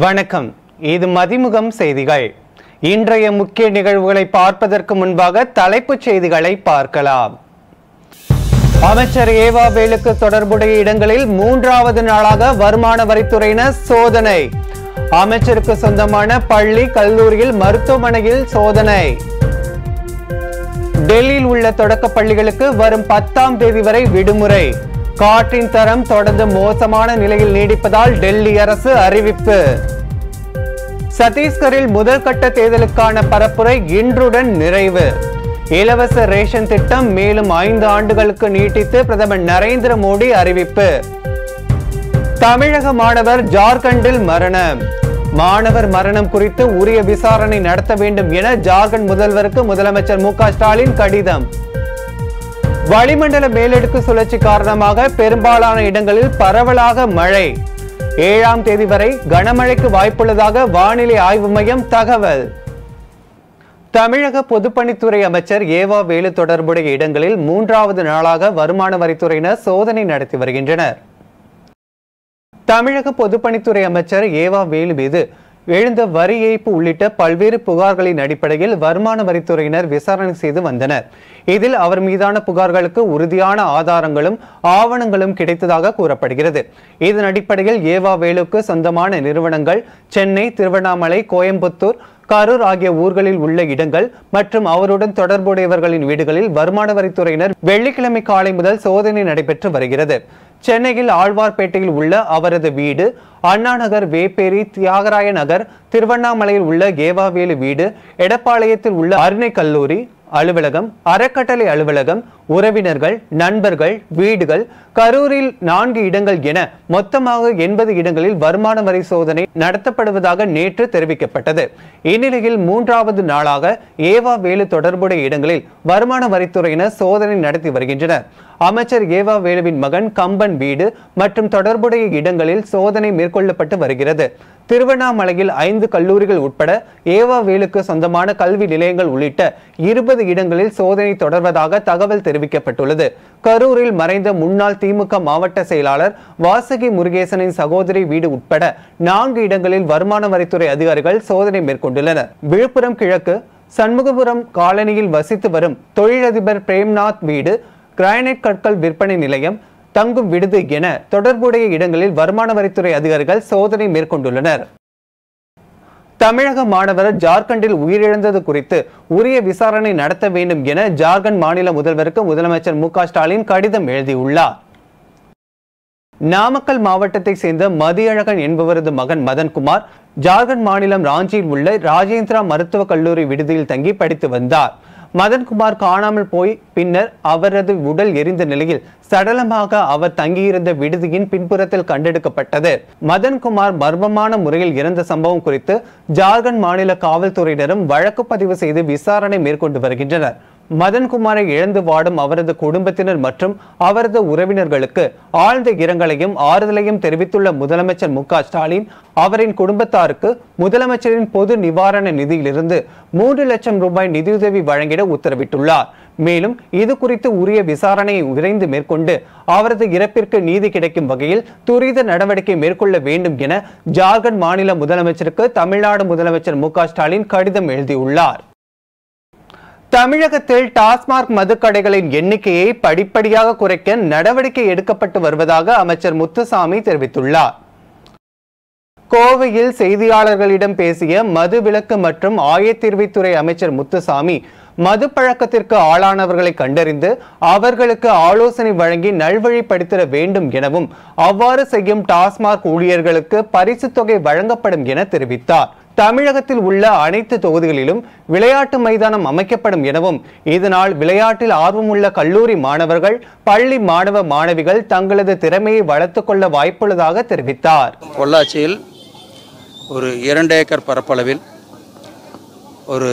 வணக்கம். இது மதிமுகம் செய்திகள். இன்றைய முக்கிய நிகழ்வுகளை பார்ப்பதற்கு முன்பாக தலைப்புச் செய்திகளை பார்க்கலாம். அமைச்சர் ஏவா வேலுக்கு தொடர்புடைய இடங்களில் 3வது நாளாக வருமான வரித்துறையினர் சோதனை. அமைச்சருக்கு சொந்தமான பள்ளி, கல்லூரியில், மருத்துவமனையில் சோதனை. டெல்லியில் உள்ள தொடக்க பள்ளிகளுக்கு வரும் 10ஆம் தேதி வரை விடுமுறை. காற்றின் தரம் தொடர்ந்து மோசமான நிலையில் நீடிப்பதால் டெல்லி அரசு அறிவிப்பு. சத்தீஸ்கரில் முதல் கட்ட தேர்தலுக்கான பரப்புரை இன்றுடன் நிறைவு. இலவச ரேஷன் திட்டம் மேலும் 5 ஆண்டுகளுக்கு நீட்டித்து பிரதமர் நரேந்திர மோடி அறிவிப்பு. தமிழக மாணவர் ஜார்க்கண்டில் மரணம். மாணவர் மரணம் குறித்து உரிய விசாரணை நடத்த வேண்டும் என ஜார்க்கண்ட் முதல்வருக்கு முதலமைச்சர் மு.க. ஸ்டாலின் கடிதம். வளிமண்டல மேலடுக்கு சுழற்சி காரணமாக பெரும்பாலான இடங்களில் பரவலாக மழை. 7ஆம் தேதி வரை கனமழைக்கு வாய்ப்புள்ளதாக வானிலை ஆய்வு மையம் தகவல். தமிழக பொதுப்பணித்துறை அமைச்சர் ஏவா வேலு தொடர்புடைய இடங்களில் 3வது நாளாக வருமான வரித்துறையினர் சோதனை நடத்தி வருகின்றனர். தமிழக பொதுப்பணித்துறை அமைச்சர் ஏவா வேலு மீது எழுந்த வரி ஏய்ப்பு உள்ளிட்ட பல்வேறு புகார்களின் அடிப்படையில் வருமான வரித்துறையினர் விசாரணை செய்து வந்தனர். இதில் அவர் மீதான புகார்களுக்கு உறுதியான ஆதாரங்களும் ஆவணங்களும் கிடைத்ததாக கூறப்படுகிறது. இதன் அடிப்படையில் ஏவா வேலுக்கு சொந்தமான நிறுவனங்கள் சென்னை, திருவண்ணாமலை, கோயம்புத்தூர், கரூர் ஆகிய ஊர்களில் உள்ள இடங்கள் மற்றும் அவருடன் தொடர்புடையவர்களின் வீடுகளில் வருமான வரித்துறையினர் வெள்ளிக்கிழமை காலை முதல் சோதனை நடைபெற்று வருகிறது. சென்னையில் ஆழ்வார்பேட்டையில் உள்ள அவரது வீடு, அண்ணா நகர், வேப்பேரி, தியாகராய நகர், திருவண்ணாமலையில் உள்ள ஏவாவேலு வீடு, எடப்பாளையத்தில் உள்ள அருணை கல்லூரி அலுவலகம், அறக்கட்டளை அலுவலகம், உறவினர்கள், நண்பர்கள், வீடுகள், கரூரில் 4 இடங்கள் என மொத்தமாக 80 இடங்களில் வருமான வரி சோதனை நடத்தப்படுவதாக நேற்று தெரிவிக்கப்பட்டது. இந்நிலையில் 3வது நாளாக ஏவா வேலு தொடர்புடைய இடங்களில் வருமான வரித்துறையினர் சோதனை நடத்தி வருகின்றனர். அமைச்சர் ஏவா வேலுவின் மகன் கம்பன் வீடு மற்றும் தொடர்புடைய இடங்களில் சோதனை மேற்கொள்ளப்பட்டு வருகிறது. திருவண்ணாமலையில் 5 கல்லூரிகள் உட்பட ஏவா வேலுக்கு சொந்தமான கல்வி நிலையங்கள் உள்ளிட்ட 20 இடங்களில் சோதனை தொடர்வதாக தகவல் தெரிவிக்கப்பட்டுள்ளது. கரூரில் மறைந்த முன்னாள் திமுக மாவட்ட செயலாளர் வாசகி முருகேசனின் சகோதரி வீடு உட்பட 4 இடங்களில் வருமான வரித்துறை அதிகாரிகள் சோதனை மேற்கொண்டுள்ளனர். விழுப்புரம் கிழக்கு சண்முகபுரம் காலனியில் வசித்து வரும் தொழிலதிபர் பிரேம்நாத் வீடு, கிரானைட் கற்கள் விற்பனை நிலையம், தங்கும் விடுதி என தொடர்புடைய இடங்களில் வருமான வரித்துறை அதிகாரிகள் சோதனை மேற்கொண்டுள்ளனர். தமிழக மாணவர் ஜார்க்கண்டில் உயிரிழந்தது குறித்து உரிய விசாரணை நடத்த வேண்டும் என ஜார்க்கண்ட் மாநில முதல்வருக்கு முதலமைச்சர் மு.க. ஸ்டாலின் கடிதம் எழுதியுள்ளார். நாமக்கல் மாவட்டத்தை சேர்ந்த மதியழகன் என்பவரது மகன் மதன்குமார் ஜார்க்கண்ட் மாநிலம் ராஞ்சியில் உள்ள ராஜேந்திரா மருத்துவக் கல்லூரி விடுதியில் தங்கி படித்து வந்தார். மதன்குமார் காணாமல் போய் பின்னர் அவரது உடல் எரிந்த நிலையில் சடலமாக அவர் தங்கியிருந்த விடுதியின் பின்புறத்தில் கண்டெடுக்கப்பட்டது. மதன்குமார் மர்மமான முறையில் இறந்த சம்பவம் குறித்து ஜார்க்கண்ட் மாநில காவல்துறையினரும் வழக்கு பதிவு செய்து விசாரணை மேற்கொண்டு வருகின்றனர். மதன்குமாரை இழந்து வாடும் அவரது குடும்பத்தினர் மற்றும் அவரது உறவினர்களுக்கு ஆழ்ந்த இரங்கலையும் ஆறுதலையும் தெரிவித்துள்ள முதலமைச்சர் மு.க. ஸ்டாலின் அவரின் குடும்பத்தாருக்கு முதலமைச்சரின் பொது நிவாரண நிதியிலிருந்து 3 லட்சம் ரூபாய் நிதியுதவி வழங்கிட உத்தரவிட்டுள்ளார். மேலும் இது குறித்து உரிய விசாரணையை விரைந்து மேற்கொண்டு அவரது இறப்பிற்கு நீதி கிடைக்கும் வகையில் துரித நடவடிக்கை மேற்கொள்ள வேண்டும் என ஜார்க்கண்ட் மாநில முதலமைச்சருக்கு தமிழ்நாடு முதலமைச்சர் மு.க. ஸ்டாலின் கடிதம் எழுதியுள்ளார். தமிழகத்தில் டாஸ்மாக் மதுக்கடைகளின் எண்ணிக்கையை படிப்படியாக குறைக்க நடவடிக்கை எடுக்கப்பட்டு வருவதாக அமைச்சர் முத்துசாமி தெரிவித்துள்ளார். கோவையில் செய்தியாளர்களிடம் பேசிய மது விலக்கு மற்றும் ஆயத்தீர்வைத்துறை அமைச்சர் முத்துசாமி மது பழக்கத்திற்கு ஆளானவர்களை கண்டறிந்து அவர்களுக்கு ஆலோசனை வழங்கி நல்வழிப்படுத்திட வேண்டும் எனவும் அவ்வாறு செய்யும் டாஸ்மாக் ஊழியர்களுக்கு பரிசு தொகை வழங்கப்படும் என தெரிவித்தார். தமிழகத்தில் உள்ள அனைத்து தொகுதிகளிலும் விளையாட்டு மைதானம் அமைக்கப்படும் எனவும் இதனால் விளையாட்டில் ஆர்வமுள்ள கல்லூரி மாணவர்கள், பள்ளி மாணவ மாணவிகள் தங்களது திறமையை வளர்த்துக் கொள்ள வாய்ப்புள்ளதாக தெரிவித்தார். பொள்ளாச்சியில் ஒரு 2 ஏக்கர் பரப்பளவில் ஒரு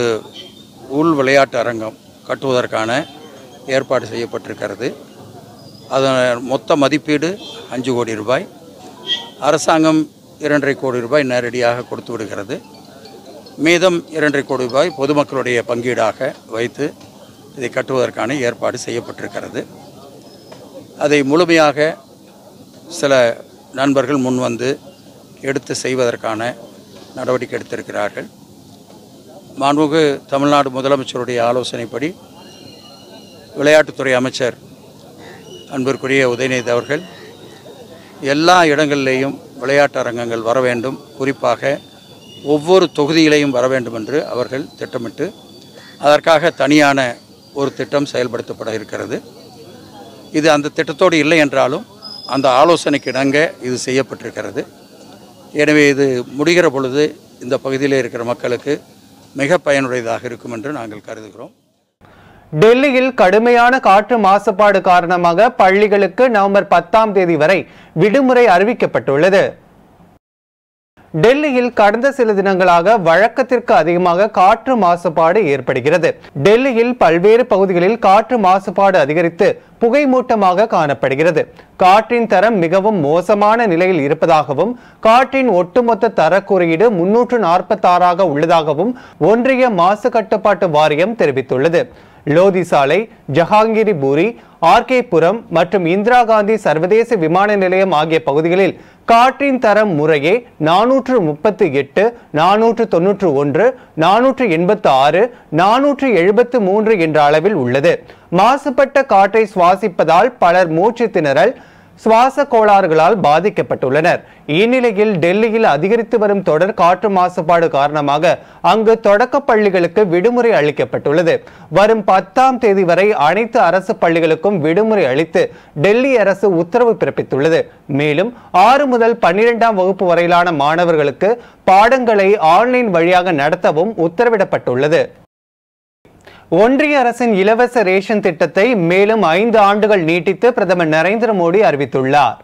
உள் விளையாட்டு அரங்கம் கட்டுவதற்கான ஏற்பாடு செய்யப்பட்டிருக்கிறது. அதன் மொத்த மதிப்பீடு 5 கோடி ரூபாய். அரசாங்கம் 2.5 கோடி ரூபாய் நேரடியாக கொடுத்து விடுகிறது. மீதம் 2.5 கோடி ரூபாய் பொதுமக்களுடைய பங்கீடாக வைத்து இதை கட்டுவதற்கான ஏற்பாடு செய்யப்பட்டிருக்கிறது. அதை முழுமையாக சில நண்பர்கள் முன்வந்து எடுத்து செய்வதற்கான நடவடிக்கை எடுத்திருக்கிறார்கள். மாண்புமிகு தமிழ்நாடு முதலமைச்சருடைய ஆலோசனைப்படி விளையாட்டுத்துறை அமைச்சர் அன்பிற்குரிய உதயநிதி அவர்கள் எல்லா இடங்களிலேயும் விளையாட்டு அரங்கங்கள் வர வேண்டும், குறிப்பாக ஒவ்வொரு தொகுதியிலையும் வர வேண்டும் என்று அவர்கள் திட்டமிட்டு அதற்காக தனியான ஒரு திட்டம் செயல்படுத்தப்பட இருக்கிறது. இது அந்த திட்டத்தோடு இல்லை என்றாலும் அந்த ஆலோசனைக்கு இணங்க இது செய்யப்பட்டிருக்கிறது. எனவே இது முடிகிற பொழுது இந்த பகுதியில் இருக்கிற மக்களுக்கு மிக பயனுடையதாக இருக்கும் என்று நாங்கள் கருதுகிறோம். டெல்லியில் கடுமையான காற்று மாசுபாடு காரணமாக பள்ளிகளுக்கு நவம்பர் 10ஆம் தேதி வரை விடுமுறை அறிவிக்கப்பட்டுள்ளது. டெல்லியில் கடந்த சில தினங்களாக வழக்கத்திற்கு அதிகமாக காற்று மாசுபாடு ஏற்படுகிறது. டெல்லியில் பல்வேறு பகுதிகளில் காற்று மாசுபாடு அதிகரித்து புகைமூட்டமாக காணப்படுகிறது. காற்றின் தரம் மிகவும் மோசமான நிலையில் இருப்பதாகவும் காற்றின் ஒட்டுமொத்த தர குறியீடு 346ஆக உள்ளதாகவும் ஒன்றிய மாசு கட்டுப்பாட்டு வாரியம் தெரிவித்துள்ளது. லோதி சாலை, ஜஹாங்கிரிபுரி, ஆர்கே புரம் மற்றும் இந்திரா காந்தி சர்வதேச விமான நிலையம் ஆகிய பகுதிகளில் காற்றின் தரம் முறையே 438, 491, 486, 473 என்ற அளவில் உள்ளது. மாசுபட்ட காற்றை சுவாசிப்பதால் பலர் மூச்சு திணறல், சுவாச கோளாறுகளால் பாதிக்கப்பட்டுள்ளனர். இந்நிலையில் டெல்லியில் அதிகரித்து வரும் தொடர் காற்று மாசுபாடு காரணமாக அங்கு தொடக்க பள்ளிகளுக்கு விடுமுறை அளிக்கப்பட்டுள்ளது. வரும் 10ஆம் தேதி வரை அனைத்து அரசு பள்ளிகளுக்கும் விடுமுறை அளித்து டெல்லி அரசு உத்தரவு பிறப்பித்துள்ளது. மேலும் 6 முதல் 12ஆம் வகுப்பு வரையிலான மாணவர்களுக்கு பாடங்களை ஆன்லைன் வழியாக நடத்தவும் உத்தரவிடப்பட்டுள்ளது. ஒன்றிய அரசின் இலவச ரேஷன் திட்டத்தை மேலும் 5 ஆண்டுகள் நீட்டித்து பிரதமர் நரேந்திர மோடி அறிவித்துள்ளார்.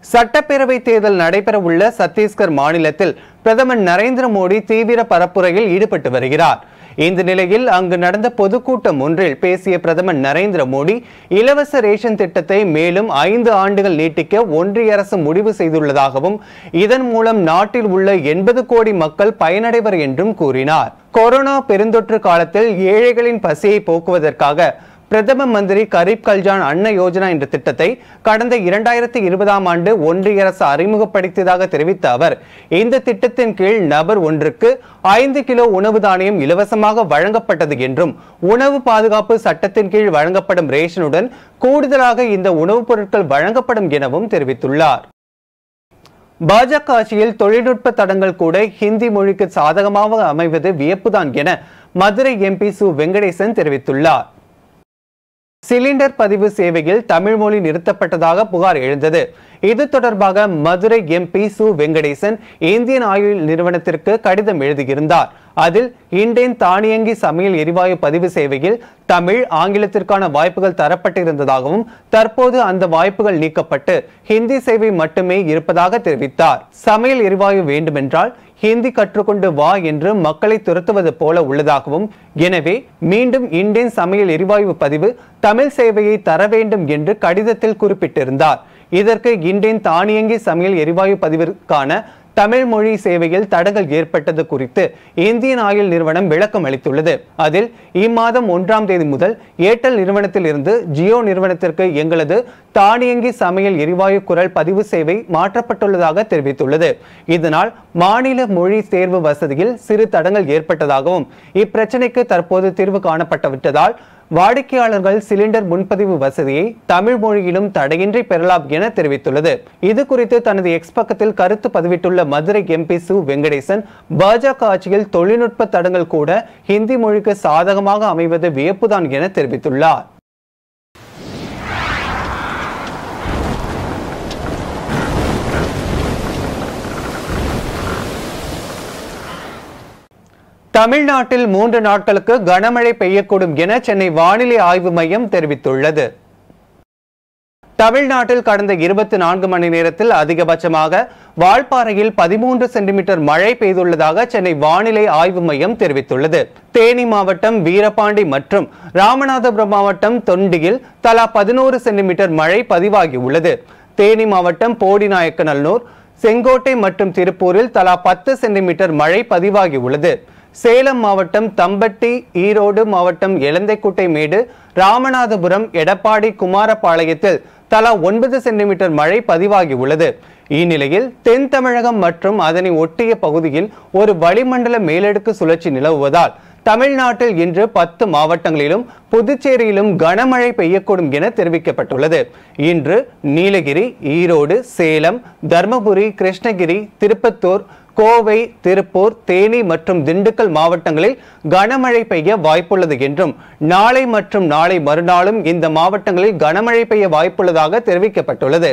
சட்டப்பேரவை தேர்தல் நடைபெறவுள்ள சத்தீஸ்கர் மாநிலத்தில் பிரதமர் நரேந்திர மோடி தீவிர பரப்புரையில் ஈடுபட்டு வருகிறார். இந்த நிலையில் அங்கு நடந்த பொதுக்கூட்டம் ஒன்றில் பேசிய பிரதமர் நரேந்திர மோடி இலவச ரேஷன் திட்டத்தை மேலும் 5 ஆண்டுகள் நீட்டிக்க ஒன்றிய அரசு முடிவு செய்துள்ளதாகவும் இதன் மூலம் நாட்டில் உள்ள 80 கோடி மக்கள் பயனடைவர் என்றும் கூறினார். கொரோனா பெருந்தொற்று காலத்தில் ஏழைகளின் பசியை போக்குவதற்காக பிரதம மந்திரி கரீப் கல்யாண் அன்ன யோஜனா என்ற திட்டத்தை கடந்த 2020ஆம் ஆண்டு ஒன்றிய அரசு அறிமுகப்படுத்தியதாக தெரிவித்த அவர், இந்த திட்டத்தின் கீழ் நபர் ஒன்றுக்கு 5 கிலோ உணவு தானியம் இலவசமாக வழங்கப்பட்டது என்றும் உணவு பாதுகாப்பு சட்டத்தின் கீழ் வழங்கப்படும் ரேஷனுடன் கூடுதலாக இந்த உணவுப் பொருட்கள் வழங்கப்படும் எனவும் தெரிவித்துள்ளார். பாஜக ஆட்சியில் தொழில்நுட்ப தடங்கள் கூட ஹிந்தி மொழிக்கு சாதகமாக அமைவது வியப்புதான் என மதுரை எம்பி சு வெங்கடேசன் தெரிவித்துள்ளார். சிலிண்டர் பதிவு சேவையில் தமிழ் மொழி நிறுத்தப்பட்டதாக புகார் எழுந்தது. இது தொடர்பாக Madurai MP Su Venkatesan Indian oil நிறுவனத்திற்கு கடிதம் எழுதியிருந்தார். அதில் இண்டேன் தானியங்கி சமையல் எரிவாயு பதிவு சேவையில் தமிழ், ஆங்கிலத்திற்கான வாய்ப்புகள் தரப்பட்டிருந்ததாகவும் தற்போது அந்த வாய்ப்புகள் நீக்கப்பட்டு ஹிந்தி சேவை மட்டுமே இருப்பதாக தெரிவித்தார். சமையல் எரிவாயு வேண்டுமென்றால் ஹிந்தி கற்றுக்கொண்டு வா என்று மக்களை துரத்துவது போல உள்ளதாகவும், எனவே மீண்டும் இண்டேன் சமையல் எரிவாயு பதிவு தமிழ் சேவையை தர வேண்டும் என்று கடிதத்தில் குறிப்பிட்டிருந்தார். இதற்கு இண்டேன் தானியங்கி சமையல் எரிவாயு பதிவிற்கான தமிழ் மொழி சேவையில் தடங்கல் ஏற்பட்டது குறித்து இந்தியன் ஆயில் நிறுவனம் விளக்கம் அளித்துள்ளது. அதில் இம்மாதம் 1ஆம் தேதி முதல் ஏர்டெல் நிறுவனத்தில் இருந்து ஜியோ நிறுவனத்திற்கு எங்களது தானியங்கி சமையல் எரிவாயு குரல் பதிவு சேவை மாற்றப்பட்டுள்ளதாக தெரிவித்துள்ளது. இதனால் மாநில மொழி தேர்வு வசதியில் சிறு தடங்கல் ஏற்பட்டதாகவும் இப்பிரச்சனைக்கு தற்போது தீர்வு காணப்பட்டுவிட்டதால் வாடிக்கையாளர்கள் சிலிண்டர் முன்பதிவு வசதியை தமிழ் மொழியிலும் தடையின்றி பெறலாம் என தெரிவித்துள்ளது. இது குறித்து தனது எக்ஸ் பக்கத்தில் கருத்து பதிவிட்டுள்ள மதுரை எம்பி சு வெங்கடேசன், பாஜக ஆட்சியில் தொழில்நுட்ப தடங்கள் கூட ஹிந்தி மொழிக்கு சாதகமாக அமைவது வியப்புதான் என தெரிவித்துள்ளார். தமிழ்நாட்டில் 3 நாட்களுக்கு கனமழை பெய்யக்கூடும் என சென்னை வானிலை ஆய்வு மையம் தெரிவித்துள்ளது. தமிழ்நாட்டில் கடந்த 24 மணி நேரத்தில் அதிகபட்சமாக வால்பாறையில் 13 சென்டிமீட்டர் மழை பெய்துள்ளதாக சென்னை வானிலை ஆய்வு மையம் தெரிவித்துள்ளது. தேனி மாவட்டம் வீரபாண்டி மற்றும் ராமநாதபுரம் மாவட்டம் தொண்டியில் தலா 11 சென்டிமீட்டர் மழை பதிவாகியுள்ளது. தேனி மாவட்டம் போடிநாயக்கநல்லூர், செங்கோட்டை மற்றும் திருப்பூரில் தலா 10 சென்டிமீட்டர் மழை பதிவாகியுள்ளது. சேலம் மாவட்டம் தம்பட்டி, ஈரோடு மாவட்டம் எலந்தைக்குட்டை மேடு, ராமநாதபுரம், எடப்பாடி, குமாரபாளையத்தில் தலா 9 சென்டிமீட்டர் மழை பதிவாகியுள்ளது. இந்நிலையில் தென் தமிழகம் மற்றும் அதனை ஒட்டிய பகுதியில் ஒரு வளிமண்டல மேலடுக்கு சுழற்சி நிலவுவதால் தமிழ்நாட்டில் இன்று 10 மாவட்டங்களிலும் புதுச்சேரியிலும் கனமழை பெய்யக்கூடும் என தெரிவிக்கப்பட்டுள்ளது. இன்று நீலகிரி, ஈரோடு, சேலம், தர்மபுரி, கிருஷ்ணகிரி, திருப்பத்தூர், கோவை, திருப்பூர், தேனி மற்றும் திண்டுக்கல் மாவட்டங்களில் கனமழை பெய்ய வாய்ப்புள்ளது என்றும் நாளை மற்றும் நாளை மறுநாளும் இந்த மாவட்டங்களில் கனமழை பெய்ய வாய்ப்புள்ளதாக தெரிவிக்கப்பட்டுள்ளது.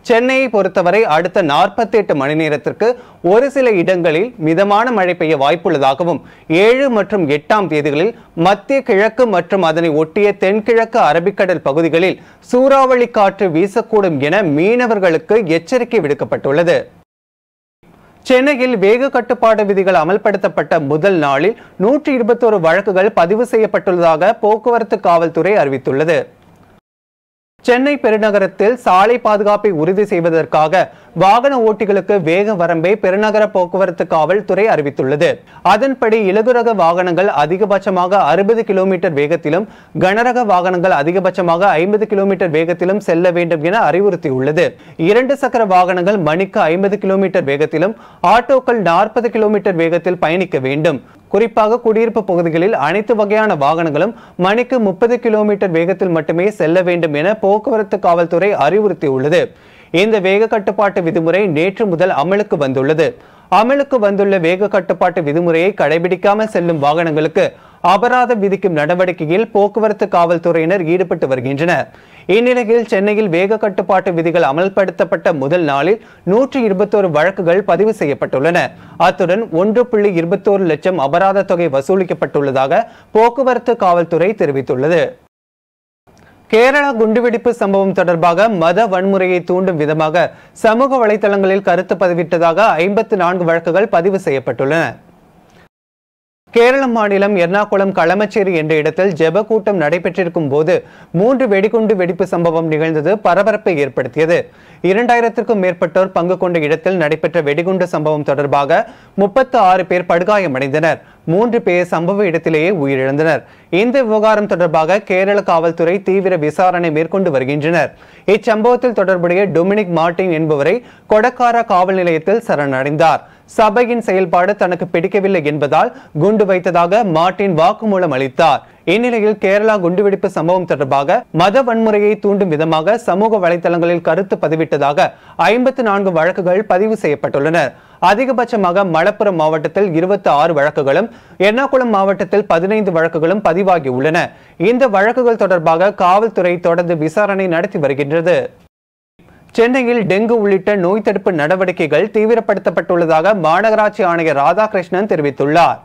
சென்னையை பொறுத்தவரை அடுத்த 48 மணி நேரத்திற்கு ஒரு சில இடங்களில் மிதமான மழை பெய்ய வாய்ப்புள்ளதாகவும் 7 மற்றும் 8ஆம் தேதிகளில் மத்திய கிழக்கு மற்றும் அதனை ஒட்டிய தென்கிழக்கு அரபிக்கடல் பகுதிகளில் சூறாவளி காற்று வீசக்கூடும் என மீனவர்களுக்கு எச்சரிக்கை விடுக்கப்பட்டுள்ளது. சென்னையில் வேக கட்டுப்பாடு விதிகள் அமல்படுத்தப்பட்ட முதல் நாளில் 121 வழக்குகள் பதிவு செய்யப்பட்டுள்ளதாக போக்குவரத்து காவல்துறை அறிவித்துள்ளது. சென்னை பெருநகரத்தில் சாலை பாதுகாப்பை உறுதி செய்வதற்காக வாகன ஓட்டிகளுக்கு வேக வரம்பை பெருநகர போக்குவரத்து காவல்துறை அறிவித்துள்ளது. அதன்படி இலகுரக வாகனங்கள் அதிகபட்சமாக 60 கிலோமீட்டர் வேகத்திலும், கனரக வாகனங்கள் அதிகபட்சமாக 50 கிலோமீட்டர் வேகத்திலும் செல்ல வேண்டும் என அறிவுறுத்தியுள்ளது. 2 சக்கர வாகனங்கள் மணிக்கு 50 கிலோமீட்டர் வேகத்திலும், ஆட்டோக்கள் 40 கிலோமீட்டர் வேகத்தில் பயணிக்க வேண்டும். குறிப்பாக குடியிருப்பு பகுதிகளில் அனைத்து வகையான வாகனங்களும் மணிக்கு 30 கிலோமீட்டர் வேகத்தில் மட்டுமே செல்ல வேண்டும் என போக்குவரத்து காவல்துறை அறிவுறுத்தியுள்ளது. இந்த வேக கட்டுப்பாட்டு விதிமுறை நேற்று முதல் அமலுக்கு வந்துள்ளது. அமலுக்கு வந்துள்ள வேக கட்டுப்பாட்டு விதிமுறையை கடைபிடிக்காமல் செல்லும் வாகனங்களுக்கு அபராதம் விதிக்கும் நடவடிக்கையில் போக்குவரத்து காவல்துறையினர் ஈடுபட்டு வருகின்றனர். இந்நிலையில் சென்னையில் வேக கட்டுப்பாட்டு விதிகள் அமல்படுத்தப்பட்ட முதல் நாளில் 121 வழக்குகள் பதிவு செய்யப்பட்டுள்ளன. அத்துடன் 1.21 லட்சம் அபராத தொகை வசூலிக்கப்பட்டுள்ளதாக போக்குவரத்து காவல்துறை தெரிவித்துள்ளது. கேரளா குண்டுவெடிப்பு சம்பவம் தொடர்பாக மத வன்முறையை தூண்டும் விதமாக சமூக வலைதளங்களில் கருத்து பதிவிட்டதாக 54 வழக்குகள் பதிவு செய்யப்பட்டுள்ளன. கேரள மாநிலம் எர்ணாகுளம் களமச்சேரி என்ற இடத்தில் ஜெப கூட்டம் நடைபெற்றிருக்கும் போது 3 வெடிகுண்டு வெடிப்பு சம்பவம் நிகழ்ந்தது பரபரப்பை ஏற்படுத்தியது. 2000க்கும் மேற்பட்டோர் பங்கு கொண்ட இடத்தில் நடைபெற்ற வெடிகுண்டு சம்பவம் தொடர்பாக 36 பேர் படுகாயமடைந்தனர். 3 பேர் சம்பவ இடத்திலேயே உயிரிழந்தனர். இந்த விவகாரம் தொடர்பாக கேரள காவல்துறை தீவிர விசாரணை மேற்கொண்டு வருகின்றனர். இச்சம்பவத்தில் தொடர்புடைய டொமினிக் மார்டின் என்பவரை கொடக்காரா காவல் நிலையத்தில் சரணடைந்தார். சபையின் செயல்பாடு தனக்கு பிடிக்கவில்லை என்பதால் குண்டு வைத்ததாக மார்டின் வாக்குமூலம் அளித்தார். இந்நிலையில் கேரளா குண்டுவெடிப்பு சம்பவம் தொடர்பாக மத வன்முறையை தூண்டும் விதமாக சமூக வலைதளங்களில் கருத்து பதிவிட்டதாக 54 வழக்குகள் பதிவு செய்யப்பட்டுள்ளன. அதிகபட்சமாக மலப்புரம் மாவட்டத்தில் 26 வழக்குகளும், எர்ணாகுளம் மாவட்டத்தில் 15 வழக்குகளும் பதிவாகி உள்ளன. இந்த வழக்குகள் தொடர்பாக காவல்துறை தொடர்ந்து விசாரணை நடத்தி வருகின்றது. சென்னையில் டெங்கு உள்ளிட்ட நோய் தடுப்பு நடவடிக்கைகள் தீவிரப்படுத்தப்பட்டுள்ளதாக மாநகராட்சி ஆணையர் ராதாகிருஷ்ணன் தெரிவித்துள்ளார்.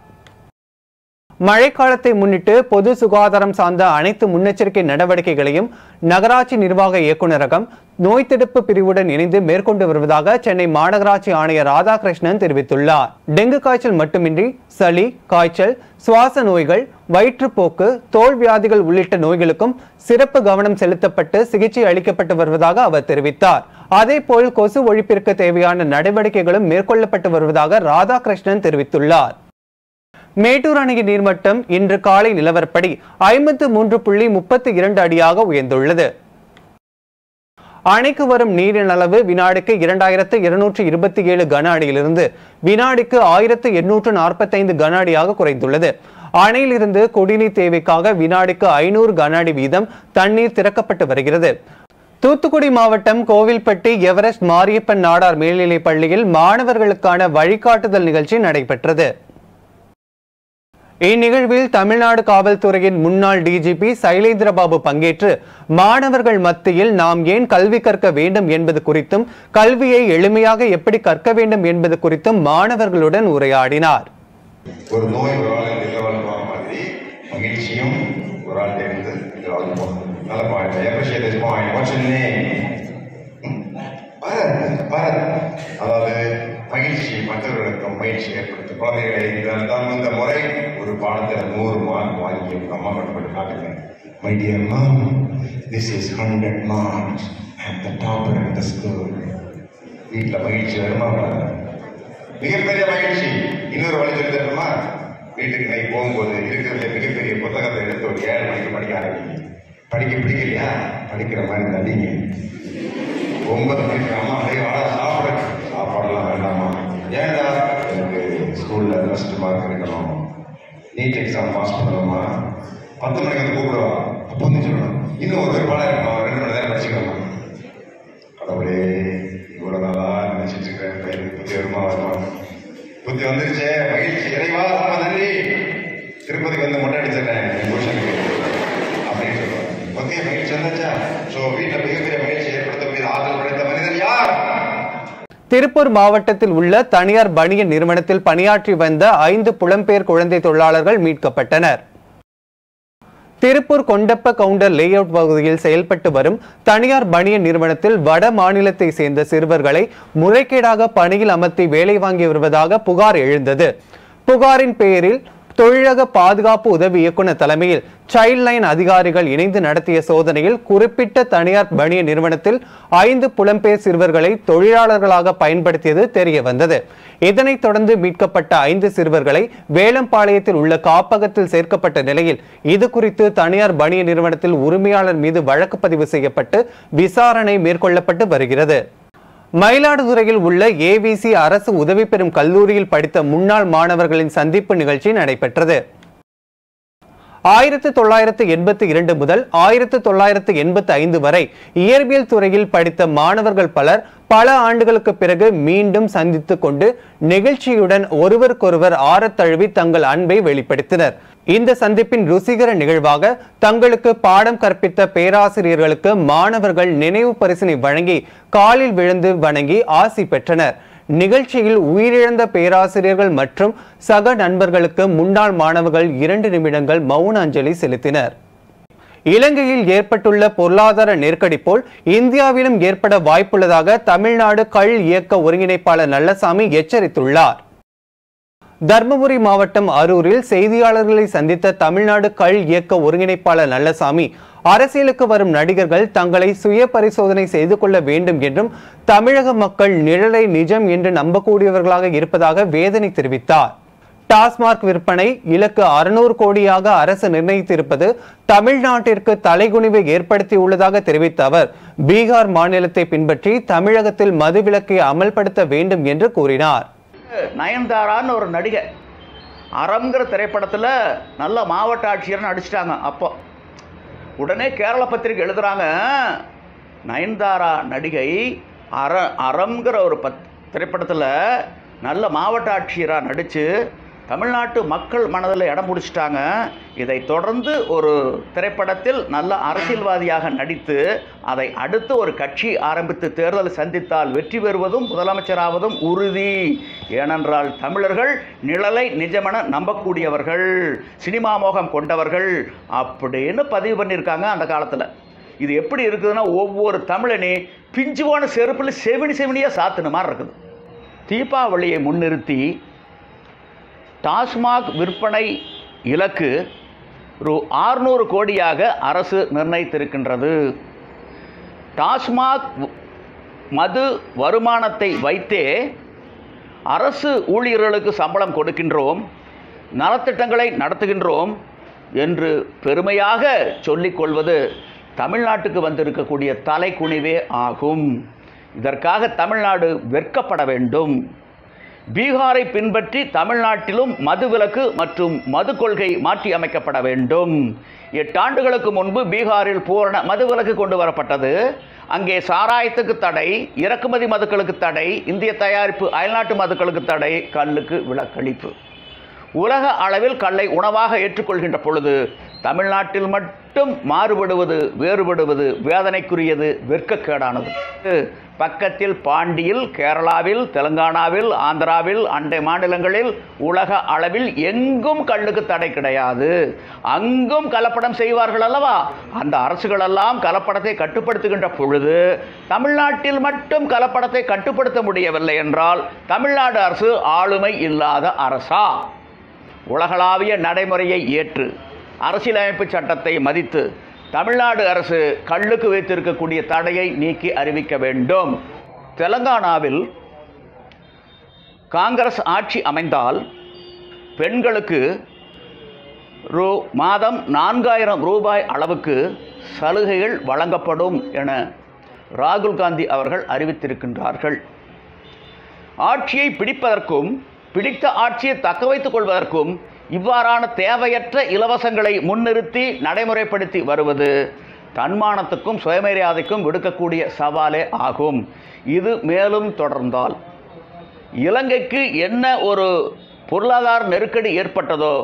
மழைக்காலத்தை முன்னிட்டு பொது சுகாதாரம் சார்ந்த அனைத்து முன்னெச்சரிக்கை நடவடிக்கைகளையும் நகராட்சி நிர்வாக இயக்குநரகம் நோய் தடுப்பு பிரிவுடன் இணைந்து மேற்கொண்டு வருவதாக சென்னை மாநகராட்சி ஆணையர் ராதாகிருஷ்ணன் தெரிவித்துள்ளார். டெங்கு காய்ச்சல் மட்டுமின்றி சளி, காய்ச்சல், சுவாச நோய்கள், வயிற்றுப்போக்கு, தோல் வியாதிகள் உள்ளிட்ட நோய்களுக்கும் சிறப்பு கவனம் செலுத்தப்பட்டு சிகிச்சை அளிக்கப்பட்டு வருவதாக அவர் தெரிவித்தார். அதேபோல் கொசு ஒழிப்பிற்கு தேவையான நடவடிக்கைகளும் மேற்கொள்ளப்பட்டு வருவதாக ராதாகிருஷ்ணன் தெரிவித்துள்ளார். மேட்டூர் அணையின் நீர்மட்டம் இன்று காலை நிலவரப்படி 53.32 அடியாக உயர்ந்துள்ளது. அணைக்கு வரும் நீரின் அளவு வினாடிக்கு 2227 கன அடியிலிருந்து வினாடிக்கு 1845 கன அடியாக குறைந்துள்ளது. அணையிலிருந்து குடிநீர் தேவைக்காக வினாடிக்கு 500 கன அடி வீதம் தண்ணீர் திறக்கப்பட்டு வருகிறது. தூத்துக்குடி மாவட்டம் கோவில்பட்டி எவரெஸ்ட் மாரியப்பன் நாடார் மேல்நிலைப் பள்ளியில் மாணவர்களுக்கான வழிகாட்டுதல் நிகழ்ச்சி நடைபெற்றது. இந்நிகழ்வில் தமிழ்நாடு காவல்துறையின் முன்னாள் டிஜிபி சைலேந்திரபாபு பங்கேற்று மாணவர்கள் மத்தியில் நாம் ஏன் கல்வி கற்க வேண்டும் என்பது குறித்தும் கல்வியை எளிமையாக எப்படி கற்க வேண்டும் என்பது குறித்தும் மாணவர்களுடன் உரையாடினார். ஒரு நோய் ஒரு ஆள் மாதிரி மகிழ்ச்சியும் ஒரு ஆள் தெரிந்து நல்ல point. I appreciate this point. What's your name? Bharath. அதாவது மகிழ்ச்சி மற்றவர்களுக்கும் மகிழ்ச்சி ஏற்படுத்தும் குழந்தைகளை தான் இந்த முறை ஒரு பாடத்தில் 100 மார்க் வாங்கி அம்மா கட்டுப்பட்டு காட்டுங்க. My dear mom, this is 100 marks. I am the topper in the school. வீட்டில் மகிழ்ச்சி வருமா? மிகப்பெரிய மகிழ்ச்சி. இன்னொரு வழி தெரிஞ்சிருக்குமா? வீட்டுக்கு நைட் போகும்போது இருக்கிறதுல மிகப்பெரிய புத்தகத்தை எடுத்து ஒரு 7 மணிக்கு படிக்க ஆரம்பிங்க. படிக்க பிடிக்கலையா? படிக்கிற மாதிரி நடிங்க. 9 மணிக்கு அம்மா சாப்பிட பர்சன்ட் மார்க் எடுக்கணும், நீட் எக்ஸாம் பாஸ் பண்ணணுமா, 10 மணிக்கு வந்து கூப்பிடுவா, அப்போ வந்து சொல்லணும் இன்னும் ஒரு வேட்பாளர் இருக்கணும், 2 மணி நேரம் படிச்சுக்கணும். கடவுளே இவ்வளோ நாளா நினைச்சிட்டு இருக்கிறேன், பையனுக்கு புத்தி வருமா வருமா, புத்தி வந்துருச்சே, மகிழ்ச்சி, இறைவா ரொம்ப நன்றி, திருப்பதிக்கு வந்து மொட்டை அடிச்சிடறேன் அப்படின்னு சொல்லுவாங்க. ஓகே, மகிழ்ச்சி வந்தாச்சா? ஸோ வீட்டில் மிகப்பெரிய மகிழ்ச்சி ஏற்படுத்தக்கூடிய ஆற்றல் படைத்த மனிதர் யார்? திருப்பூர் மாவட்டத்தில் உள்ள தனியார் பனியன் நிறுவனத்தில் பணியாற்றி வந்த 5 புலம்பெயர் குழந்தை தொழிலாளர்கள் மீட்கப்பட்டனர். திருப்பூர் கொண்டப்ப கவுண்டர் லேஅவுட் பகுதியில் செயல்பட்டு வரும் தனியார் பனியன் நிறுவனத்தில் வட மாநிலத்தை சேர்ந்த சிறுவர்களை முறைகேடாக பணியில் அமர்த்தி வேலை வாங்கி வருவதாக புகார் எழுந்தது. புகாரின் பேரில் தொழிலக பாதுகாப்பு உதவி இயக்குநர் தலைமையில் சைல்ட் லைன் அதிகாரிகள் இணைந்து நடத்திய சோதனையில் குறிப்பிட்ட தனியார் பனியன் நிறுவனத்தில் 5 புலம்பெயர் சிறுவர்களை தொழிலாளர்களாக பயன்படுத்தியது தெரிய வந்தது. இதனைத் தொடர்ந்து மீட்கப்பட்ட 5 சிறுவர்களை வேலம்பாளையத்தில் உள்ள காப்பகத்தில் சேர்க்கப்பட்ட நிலையில் இது குறித்து தனியார் பனியன் நிறுவனத்தில் உரிமையாளர் மீது வழக்கு பதிவு செய்யப்பட்டு விசாரணை மேற்கொள்ளப்பட்டு வருகிறது. மயிலாடுதுறையில் உள்ள ஏவிசி அரசு உதவி பெறும் கல்லூரியில் படித்த முன்னாள் மாணவர்களின் சந்திப்பு நிகழ்ச்சி நடைபெற்றது. 1982 முதல் 1985 வரை இயற்பியல் துறையில் படித்த மாணவர்கள் பலர் பல ஆண்டுகளுக்கு பிறகு மீண்டும் சந்தித்துக் கொண்டு நெகிழ்ச்சியுடன் ஒருவருக்கொருவர் ஆரத் தழுவி தங்கள் அன்பை வெளிப்படுத்தினர். இந்த சந்திப்பின் ருசிகர நிகழ்வாக தங்களுக்கு பாடம் கற்பித்த பேராசிரியர்களுக்கு மாணவர்கள் நினைவு பரிசினை வழங்கி காலில் விழுந்து வணங்கி ஆசி பெற்றனர். நிகழ்ச்சியில் உயிரிழந்த பேராசிரியர்கள் மற்றும் சக நண்பர்களுக்கு முன்னாள் மாணவர்கள் 2 நிமிடங்கள் மௌன அஞ்சலி செலுத்தினர். இலங்கையில் ஏற்பட்டுள்ள பொருளாதார நெருக்கடி போல் இந்தியாவிலும் ஏற்பட வாய்ப்புள்ளதாக தமிழ்நாடு கள் இயக்க ஒருங்கிணைப்பாளர் நல்லசாமி எச்சரித்துள்ளார். தர்மபுரி மாவட்டம் அரூரில் செய்தியாளர்களை சந்தித்த தமிழ்நாடு கள் இயக்க ஒருங்கிணைப்பாளர் நல்லசாமி அரசியலுக்கு வரும் நடிகர்கள் தங்களை சுய பரிசோதனை செய்து கொள்ள வேண்டும் என்றும் தமிழக மக்கள் நிழலை நிஜம் என்று நம்பக்கூடியவர்களாக இருப்பதாக வேதனை தெரிவித்தார். டாஸ்மாக் விற்பனை இலக்கு 600 கோடியாக அரசு நிர்ணயித்திருப்பது தமிழ்நாட்டிற்கு தலைகுனிவை ஏற்படுத்தியுள்ளதாக தெரிவித்த அவர் பீகார் மாநிலத்தை பின்பற்றி தமிழகத்தில் மதுவிலக்கை அமல்படுத்த வேண்டும் என்று கூறினார். நயன்தாரான்னு ஒரு நடிகை அறம்ங்கிற திரைப்படத்தில் நல்ல மாவட்ட ஆட்சியர்னு நடிச்சிட்டாங்க. அப்போ உடனே கேரள பத்திரிகை எழுதுகிறாங்க, நயன்தாரா நடிகை அறம்ங்கிற ஒரு திரைப்படத்தில் நல்ல மாவட்ட ஆட்சியராக நடித்து தமிழ்நாட்டு மக்கள் மனதில் இடம் பிடிச்சிட்டாங்க. இதை தொடர்ந்து ஒரு திரைப்படத்தில் நல்ல அரசியல்வாதியாக நடித்து அதை அடுத்து ஒரு கட்சி ஆரம்பித்து தேர்தல் சந்தித்தால் வெற்றி பெறுவதும் முதலமைச்சராவதும் உறுதி. ஏனென்றால் தமிழர்கள் நிழலை நிஜமென நம்பக்கூடியவர்கள், சினிமா மோகம் கொண்டவர்கள் அப்படின்னு பதிவு பண்ணியிருக்காங்க அந்த காலத்தில். இது எப்படி இருக்குதுன்னா ஒவ்வொரு தமிழனே பிஞ்சுவான செருப்பில் செவினியாக சாத்துன மாதிரி இருக்குது. தீபாவளியை முன்னிறுத்தி டாஸ்மாக் விற்பனை இலக்கு ரூ 600 கோடியாக அரசு நிர்ணயித்திருக்கின்றது. டாஸ்மாக் மது வருமானத்தை வைத்தே அரசு ஊழியர்களுக்கு சம்பளம் கொடுக்கின்றோம், நலத்திட்டங்களை நடத்துகின்றோம் என்று பெருமையாக சொல்லிக்கொள்வது தமிழ்நாட்டுக்கு வந்திருக்கக்கூடிய தலைக்குனிவே ஆகும். இதற்காக தமிழ்நாடு வெட்கப்பட வேண்டும். பீகாரை பின்பற்றி தமிழ்நாட்டிலும் மதுவிலக்கு மற்றும் மது கொள்கை மாற்றி அமைக்கப்பட வேண்டும். 8 ஆண்டுகளுக்கு முன்பு பீகாரில் பூரண மதுவிலக்கு கொண்டு வரப்பட்டது. அங்கே சாராயத்துக்கு தடை, இறக்குமதி மதுக்களுக்கு தடை, இந்திய தயாரிப்பு அயல்நாட்டு மதுக்களுக்கு தடை, கல்லுக்கு விலக்களிப்பு. உலக அளவில் கல்லை உணவாக ஏற்றுக்கொள்கின்ற பொழுது தமிழ்நாட்டில் மட்டும் மாறுபடுவது, வேறுபடுவது வேதனைக்குரியது, வெட்கக்கேடானது. பக்கத்தில் பாண்டியில், கேரளாவில், தெலுங்கானாவில், ஆந்திராவில், அண்டை மாநிலங்களில், உலக அளவில் எங்கும் கல்லுக்கு தடை கிடையாது. அங்கும் கலப்படம் செய்வார்கள் அல்லவா? அந்த அரசுகளெல்லாம் கலப்படத்தை கட்டுப்படுத்துகின்ற பொழுது தமிழ்நாட்டில் மட்டும் கலப்படத்தை கட்டுப்படுத்த முடியவில்லை என்றால் தமிழ்நாடு அரசு ஆளுமை இல்லாத அரசா? உலகளாவிய நடைமுறையை ஏற்று அரசியலமைப்பு சட்டத்தை மதித்து தமிழ்நாடு அரசு கல்லுக்கு வைத்திருக்கக்கூடிய தடையை நீக்கி அறிவிக்க வேண்டும். தெலுங்கானாவில் காங்கிரஸ் ஆட்சி அமைந்தால் பெண்களுக்கு மாதம் 4000 ரூபாய் அளவுக்கு சலுகைகள் வழங்கப்படும் என ராகுல் காந்தி அவர்கள் அறிவித்திருக்கின்றார்கள். ஆட்சியை பிடிப்பதற்கும் பிடித்த ஆட்சியை தக்க வைத்துக் கொள்வதற்கும் இவ்வாறான தேவையற்ற இலவசங்களை முன்னிறுத்தி நடைமுறைப்படுத்தி வருவது தன்மானத்துக்கும் சுயமரியாதைக்கும் விடுக்கக்கூடிய சவாலே ஆகும். இது மேலும் தொடர்ந்தால் இலங்கைக்கு என்ன ஒரு பொருளாதார நெருக்கடி ஏற்பட்டதோ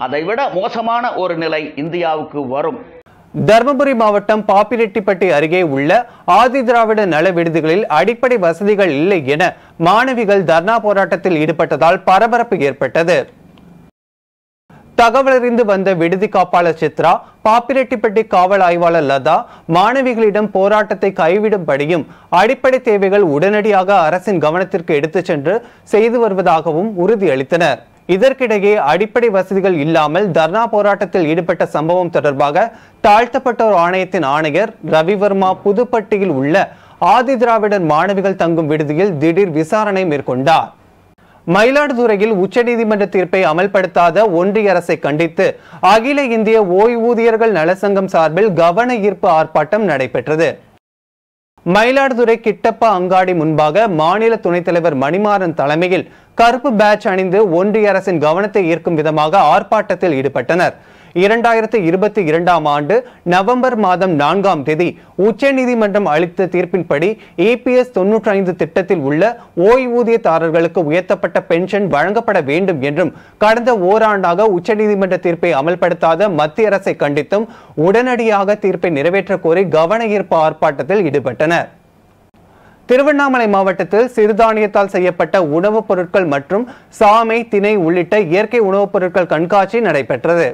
அதைவிட மோசமான ஒரு நிலை இந்தியாவுக்கு வரும். தர்மபுரி மாவட்டம் பாப்பிரெட்டிப்பட்டி அருகே உள்ள ஆதிதிராவிட நல விடுதிகளில் அடிப்படை வசதிகள் இல்லை என மாணவிகள் தர்ணா போராட்டத்தில் ஈடுபட்டதால் பரபரப்பு ஏற்பட்டது. தகவலறிந்து வந்த விடுதி காப்பாளர் சித்ரா, பாப்பிரெட்டிப்பட்டி காவல் ஆய்வாளர் லதா மாணவிகளிடம் போராட்டத்தை கைவிடும்படியும் அடிப்படை தேவைகள் உடனடியாக அரசின் கவனத்திற்கு எடுத்துச் சென்று செய்து வருவதாகவும் உறுதியளித்தனர். இதற்கிடையே அடிப்படை வசதிகள் இல்லாமல் தர்ணா போராட்டத்தில் ஈடுபட்ட சம்பவம் தொடர்பாக தாழ்த்தப்பட்டோர் ஆணையத்தின் ஆணையர் ரவிவர்மா புதுப்பட்டியில் உள்ள ஆதிதிராவிடர் மாணவிகள் தங்கும் விடுதியில் திடீர் விசாரணை மேற்கொண்டார். மயிலாடுதுறையில் உச்சநீதிமன்ற தீர்ப்பை அமல்படுத்தாத ஒன்றிய அரசை கண்டித்து அகில இந்திய ஓய்வூதியர்கள் நலசங்கம் சார்பில் கவன ஈர்ப்பு ஆர்ப்பாட்டம் நடைபெற்றது. மயிலாடுதுறை கிட்டப்பா அங்காடி முன்பாக மாநில துணைத் தலைவர் மணிமாறன் தலைமையில் கருப்பு பேட்ச் அணிந்து ஒன்றிய அரசின் கவனத்தை ஈர்க்கும் விதமாக ஆர்ப்பாட்டத்தில் ஈடுபட்டனர். 2022 ஆண்டு நவம்பர் மாதம் 4ஆம் தேதி உச்சநீதிமன்றம் அளித்த தீர்ப்பின்படி EPS 95 திட்டத்தில் உள்ள ஓய்வூதியதாரர்களுக்கு உயர்த்தப்பட்ட பென்ஷன் வழங்கப்பட வேண்டும் என்றும் கடந்த ஓராண்டாக உச்சநீதிமன்ற தீர்ப்பை அமல்படுத்தாத மத்திய அரசை கண்டித்தும் உடனடியாக தீர்ப்பை நிறைவேற்ற கோரி கவன ஈர்ப்பு ஆர்ப்பாட்டத்தில் ஈடுபட்டனர். திருவண்ணாமலை மாவட்டத்தில் சிறுதானியத்தால் செய்யப்பட்ட உணவுப் பொருட்கள் மற்றும் சாமை, திணை உள்ளிட்ட இயற்கை உணவுப் பொருட்கள் கண்காட்சி நடைபெற்றது.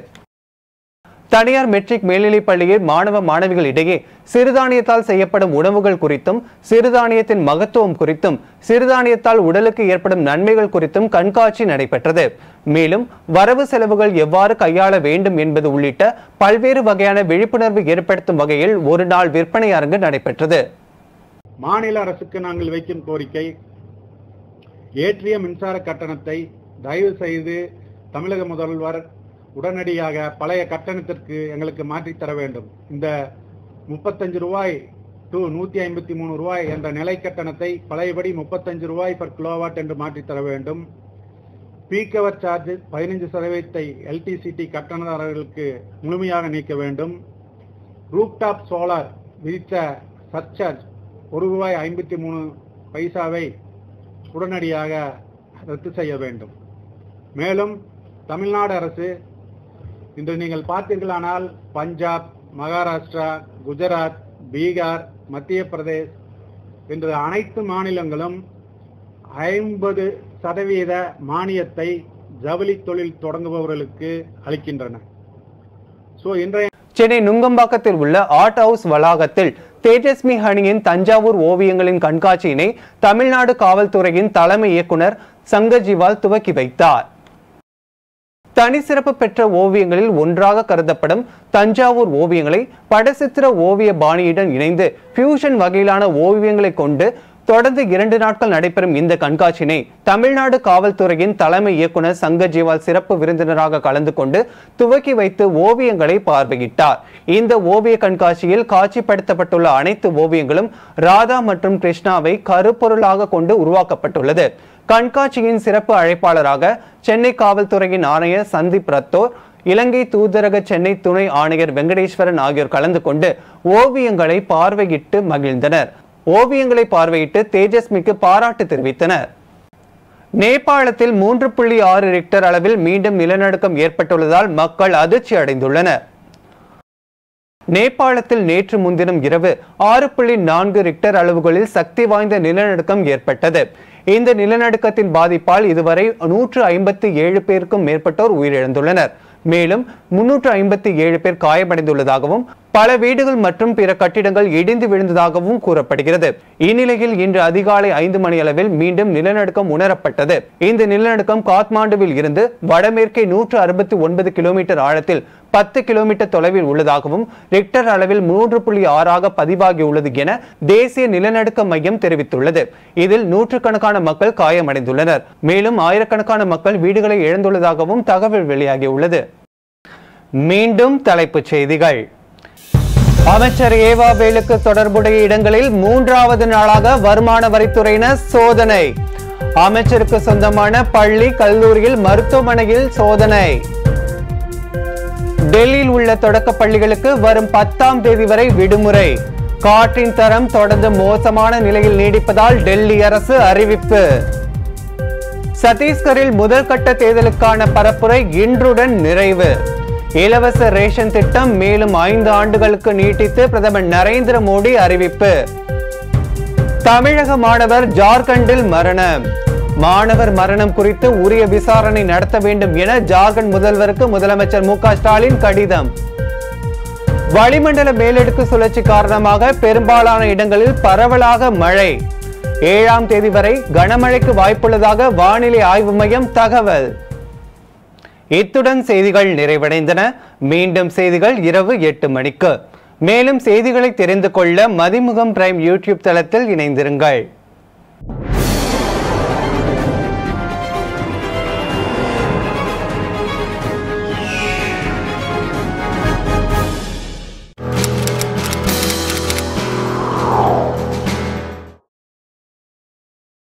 தனியார் மெட்ரிக் மேல்நிலைப் பள்ளியில் மாணவ மாணவிகள் இடையே சிறுதானியத்தால் செய்யப்படும் உணவுகள் குறித்தும் சிறுதானியத்தின் மகத்துவம் குறித்தும் சிறுதானியத்தால் உடலுக்கு ஏற்படும் நன்மைகள் குறித்தும் கண்காட்சி நடைபெற்றது. மேலும் வரவு செலவுகள் எவ்வாறு கையாள வேண்டும் என்பது உள்ளிட்ட பல்வேறு வகையான விழிப்புணர்வு ஏற்படுத்தும் வகையில் ஒரு நாள் விற்பனை அரங்கு நடைபெற்றது. மாநில அரசுக்கு நாங்கள் வைக்கும் கோரிக்கை, ஏற்றிய மின்சார கட்டணத்தை தயவு செய்து தமிழக முதல்வர் உடனடியாக பழைய கட்டணத்திற்கு எங்களுக்கு மாற்றித்தர வேண்டும். இந்த 35 ரூபாய் டு 153 ரூபாய் என்ற நிலை கட்டணத்தை பழையபடி 35 ரூபாய் பர் கிலோவாட் என்று மாற்றித்தர வேண்டும். பீக் அவர் சார்ஜ் 15% எல்டிசிடி கட்டணதாரர்களுக்கு முழுமையாக நீக்க வேண்டும். ரூப்டாப் சோலார் விதித்த சர்சார்ஜ் ₹1.53 உடனடியாக ரத்து செய்ய வேண்டும். மேலும் தமிழ்நாடு அரசு இன்று நீங்கள் பார்த்தீர்களானால் பஞ்சாப், மகாராஷ்டிரா, குஜராத், பீகார், மத்திய பிரதேஷ் என்ற அனைத்து மாநிலங்களும் 50% மானியத்தை ஜவுளி தொழில் தொடங்குபவர்களுக்கு அளிக்கின்றன. சென்னை நுங்கம்பாக்கத்தில் உள்ள ஆர்ட் ஹவுஸ் வளாகத்தில் தேஜஸ்மி ஹனியின் தஞ்சாவூர் ஓவியங்களின் கண்காட்சியினை தமிழ்நாடு காவல்துறையின் தலைமை இயக்குனர் சங்கஜிவால் துவக்கி வைத்தார். தனி சிறப்பு பெற்ற ஓவியங்களில் ஒன்றாக கருதப்படும் தஞ்சாவூர் ஓவியங்களை படச்சித்திர ஓவிய பாணியுடன் இணைந்து ஃபியூஷன் வகையிலான ஓவியங்களை கொண்டு தொடர்ந்து 2 நாட்கள் நடைபெறும் இந்த கண்காட்சியினை தமிழ்நாடு காவல்துறையின் தலைமை இயக்குனர் சங்கஜிவால் சிறப்பு விருந்தினராக கலந்து கொண்டு துவக்கி வைத்து ஓவியங்களை பார்வையிட்டார். இந்த ஓவிய கண்காட்சியில் காட்சிப்படுத்தப்பட்டுள்ள அனைத்து ஓவியங்களும் ராதா மற்றும் கிருஷ்ணாவை கருப்பொருளாக கொண்டு உருவாக்கப்பட்டுள்ளது. கண்காட்சியின் சிறப்பு அழைப்பாளராக சென்னை காவல்துறையின் ஆணையர் சந்தீப் ரத்தோர், இலங்கை தூதரக சென்னை துணை ஆணையர் வெங்கடேஸ்வரன் ஆகியோர் கலந்து கொண்டு ஓவியங்களை பார்வையிட்டு மகிழ்ந்தனர். ஓவியங்களை பார்வையிட்டு தேஜஸ்மிக்கு பாராட்டு தெரிவித்தனர். நேபாளத்தில் 3.6 ரிக்டர் அளவில் மீண்டும் நிலநடுக்கம் ஏற்பட்டுள்ளதால் மக்கள் அதிர்ச்சி அடைந்துள்ளனர். நேபாளத்தில் நேற்று முன்தினம் இரவு 6.4 ரிக்டர் அளவுகளில் சக்தி வாய்ந்த நிலநடுக்கம் ஏற்பட்டது. இந்த நிலநடுக்கத்தின் பாதிப்பால் இதுவரை 157 பேருக்கும் மேற்பட்டோர் உயிரிழந்துள்ளனர். மேலும் 357 பேர் காயமடைந்துள்ளதாகவும் பல வீடுகள் மற்றும் பிற கட்டிடங்கள் இடிந்து விழுந்ததாகவும் கூறப்படுகிறது. இந்நிலையில் இன்று அதிகாலை 5 மணி அளவில் மீண்டும் நிலநடுக்கம் உணரப்பட்டது. இந்த நிலநடுக்கம் காத்மாண்டுவில் இருந்து வடமேற்கே 169 கிலோமீட்டர் ஆழத்தில் 10 கிலோமீட்டர் தொலைவில் உள்ளதாகவும் ரிக்டர் அளவில் 3.6 பதிவாகியுள்ளது என தேசிய நிலநடுக்க மையம் தெரிவித்துள்ளது. இதில் நூற்றுக்கணக்கான மக்கள் காயமடைந்துள்ளனர். மேலும் ஆயிரக்கணக்கான மக்கள் வீடுகளை இழந்துள்ளதாகவும் தகவல் வெளியாகியுள்ளது. மீண்டும் தலைப்புச் செய்திகள். அமைச்சர் ஏவா வேலுக்கு தொடர்புடைய இடங்களில் 3வது நாளாக வருமான வரித்துறையினர் சோதனை. அமைச்சருக்கு சொந்தமான பள்ளி கல்லூரியில் மருத்துவமனையில் சோதனை. டெல்லியில் உள்ள தொடக்க பள்ளிகளுக்கு வரும் 10ஆம் தேதி வரை விடுமுறை. காற்றின் தரம் தொடர்ந்து மோசமான நிலையில் நீடிப்பதால் டெல்லி அரசு அறிவிப்பு. சத்தீஸ்கரில் முதல் கட்ட தேர்தலுக்கான பரப்புரை இன்றுடன் நிறைவு. இலவச ரேஷன் திட்டம் மேலும் 5 ஆண்டுகளுக்கு நீட்டித்து பிரதமர் நரேந்திர மோடி அறிவிப்பு. தமிழக மாணவர் ஜார்க்கண்டில் மரணம். மாணவர் மரணம் குறித்து உரிய விசாரணை நடத்த வேண்டும் என ஜார்க்கண்ட் முதல்வருக்கு முதலமைச்சர் மு க ஸ்டாலின் கடிதம். வளிமண்டல மேலடுக்கு சுழற்சி காரணமாக பெரும்பாலான இடங்களில் பரவலாக மழை. 7ஆம் தேதி வரை கனமழைக்கு வாய்ப்புள்ளதாக வானிலை ஆய்வு மையம் தகவல். இத்துடன் செய்திகள் நிறைவடைந்தன. மீண்டும் செய்திகள் இரவு 8 மணிக்கு. மேலும் செய்திகளை தெரிந்து கொள்ள மதிமுகம் பிரைம் யூடியூப் தளத்தில் இணைந்திருங்கள்.